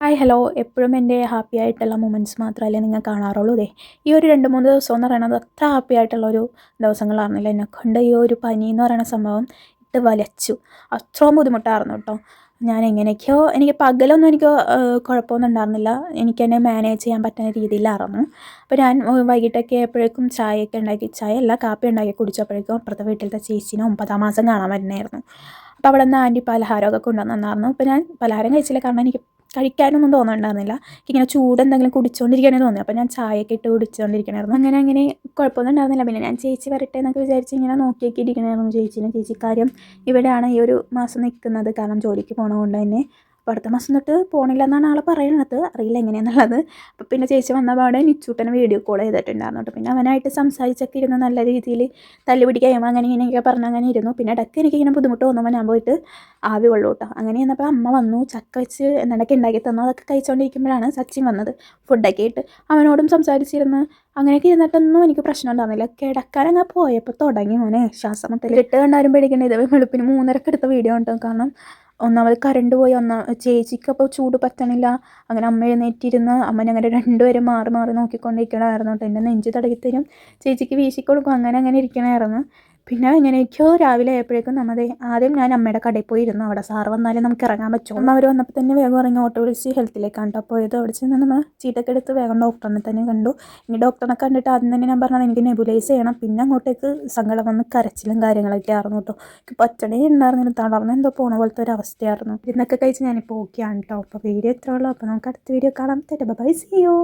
Hi hello എപ്പോഴും എൻ്റെ happy ആയിട്ടുള്ള മൊമെൻറ്റ്സ് മാത്രമല്ലേ നിങ്ങൾ കാണാറുള്ളൂ. അതെ, ഈ ഒരു 2-3 ദിവസം എന്ന് പറയുന്നത് അത്ര ഹാപ്പി ആയിട്ടുള്ളൊരു ദിവസങ്ങളായിരുന്നില്ല. എന്നെക്കൊണ്ട് ഈ ഒരു പനി എന്ന് പറയുന്ന സംഭവം ഇട്ട് വലച്ചു. അത്രയും ബുദ്ധിമുട്ടായിരുന്നു കേട്ടോ. ഞാൻ എങ്ങനെയൊക്കെയോ എനിക്ക് പകലൊന്നും എനിക്ക് കുഴപ്പമൊന്നും ഉണ്ടായിരുന്നില്ല. എനിക്ക് തന്നെ മാനേജ് ചെയ്യാൻ പറ്റുന്ന രീതിയിലായിരുന്നു. അപ്പോൾ ഞാൻ വൈകിട്ടൊക്കെ ആയപ്പോഴേക്കും ചായയൊക്കെ ഉണ്ടാക്കി, ചായ അല്ല കാപ്പി ഉണ്ടാക്കി കുടിച്ചപ്പോഴേക്കും അപ്പുറത്തെ വീട്ടിലത്തെ ചേച്ചീനെ 9-ാം മാസം കാണാൻ വരുന്നതായിരുന്നു. അപ്പോൾ അവിടെ നിന്ന് ആൻറ്റി പലഹാരമൊക്കെ കൊണ്ടുവന്നിട്ടുണ്ടായിരുന്നു. അപ്പോൾ ഞാൻ പലഹാരം കഴിച്ചില്ല, കാരണം എനിക്ക് കഴിക്കാനൊന്നും തോന്നുന്നുണ്ടായിരുന്നില്ല. എനിക്കിങ്ങനെ ചൂട് എന്തെങ്കിലും കുടിച്ചുകൊണ്ടിരിക്കാനേ തോന്നി. അപ്പോൾ ഞാൻ ചായയൊക്കെ ഇട്ട് കുടിച്ചുകൊണ്ടിരിക്കണമായിരുന്നു. അങ്ങനെ കുഴപ്പമൊന്നും ഉണ്ടായിരുന്നില്ല. പിന്നെ ഞാൻ ചേച്ചി വരട്ടെ എന്നൊക്കെ വിചാരിച്ച് ഇങ്ങനെ നോക്കിയൊക്കെ ഇരിക്കണമായിരുന്നു ചേച്ചീനെ. ചേച്ചിക്കാര്യം ഇവിടെയാണ് ഈ ഒരു മാസം നിൽക്കുന്നത്, കാരണം ജോലിക്ക് പോകണതുകൊണ്ട് തന്നെ. അപ്പോൾ അടുത്ത മാസം തൊട്ട് പോകണില്ല എന്നാണ് ആൾ പറയുന്നത്, അറിയില്ല എങ്ങനെയാണെന്നുള്ളത്. അപ്പോൾ പിന്നെ ചേച്ചി വന്ന പാടെ നിച്ചൂട്ടനെ വീഡിയോ കോൾ ചെയ്തിട്ടുണ്ടായിരുന്നു കേട്ടോ. പിന്നെ അവനായിട്ട് സംസാരിച്ചൊക്കെ ഇരുന്ന് നല്ല രീതിയിൽ തല്ലി പിടിക്കുകയും അങ്ങനെ ഇങ്ങനെയൊക്കെ പറഞ്ഞ് അങ്ങനെ ഇരുന്നു. പിന്നെ ഇടയ്ക്ക് എനിക്കിങ്ങനെ ബുദ്ധിമുട്ട് തോന്നുമ്പോൾ ഞാൻ പോയിട്ട് ആവി കൊള്ളു കേട്ടോ. അങ്ങനെ ചെന്നപ്പോൾ അമ്മ വന്നു, ചക്ക വെച്ച് എന്തൊക്കെ ഉണ്ടാക്കി തന്നു. അതൊക്കെ കഴിച്ചുകൊണ്ടിരിക്കുമ്പോഴാണ് സച്ചിൻ വന്നത് ഫുഡൊക്കെ ആയിട്ട്. അവനോടും സംസാരിച്ചിരുന്ന് അങ്ങനെയൊക്കെ ഇരുന്നിട്ടൊന്നും എനിക്ക് പ്രശ്നം ഉണ്ടായിരുന്നില്ല. കിടക്കാനങ്ങ് പോയപ്പോൾ തുടങ്ങി മോനെ ശ്വാസം മുട്ടൽ. ഇട്ട് കണ്ടാലും പേടിക്കേണ്ട. ഇത് വെളുപ്പിന് 3:30 എടുത്ത വീഡിയോ ഉണ്ട്. കാരണം ഒന്നാമത് കറണ്ട് പോയി, ചേച്ചിക്ക് അപ്പോൾ ചൂട് പറ്റണില്ല. അങ്ങനെ അമ്മ എഴുന്നേറ്റിരുന്ന് അമ്മനെ അങ്ങനെ രണ്ടുപേരും മാറി മാറി നോക്കിക്കൊണ്ടിരിക്കണമായിരുന്നു കേട്ടോ. എൻ്റെ നെഞ്ച് തടകിത്തരും, ചേച്ചിക്ക് വീശിക്കൊടുക്കും, അങ്ങനെ ഇരിക്കണമായിരുന്നു. പിന്നെ എങ്ങനെയൊക്കെയോ രാവിലെ ആയപ്പോഴേക്കും ആദ്യം ഞാൻ അമ്മയുടെ കടയിൽ പോയി ഇരുന്നു. അവിടെ സാറ് വന്നാലേ നമുക്ക് ഇറങ്ങാൻ പറ്റുമോ. അമ്മ അവർ വന്നപ്പോൾ തന്നെ വേഗം ഇറങ്ങി ഓട്ടോ വിളിച്ച് ഹെൽത്തിലേക്കാണ് കേട്ടോ പോയത്. അവിടെ ചെന്ന് നമ്മൾ ചീട്ടൊക്കെ എടുത്ത് വേഗം ഡോക്ടറിനെ തന്നെ കണ്ടു. ഇനി ഡോക്ടറിനെ കണ്ടിട്ട് ആദ്യം തന്നെ ഞാൻ പറഞ്ഞത് എനിക്ക് നെബുലൈസ് ചെയ്യണം. പിന്നെ അങ്ങോട്ടേക്ക് സങ്കടം വന്ന് കരച്ചിലും കാര്യങ്ങളൊക്കെ ആയിരുന്നു കേട്ടോ. എനിക്ക് പച്ചടേ ഉണ്ടായിരുന്നില്ല, തളർന്ന് എന്തോ പോണ പോലത്തെ ഒരു അവസ്ഥയായിരുന്നു. ഇന്നൊക്കെ കഴിച്ച് ഞാനിപ്പോൾ ഓക്കെയാണ് കേട്ടോ. അപ്പോൾ വീഡിയോ ഇത്രേ ഉള്ളൂ. അപ്പോൾ നമുക്ക് അടുത്ത വീഡിയോ കാണാം. Bye, see U.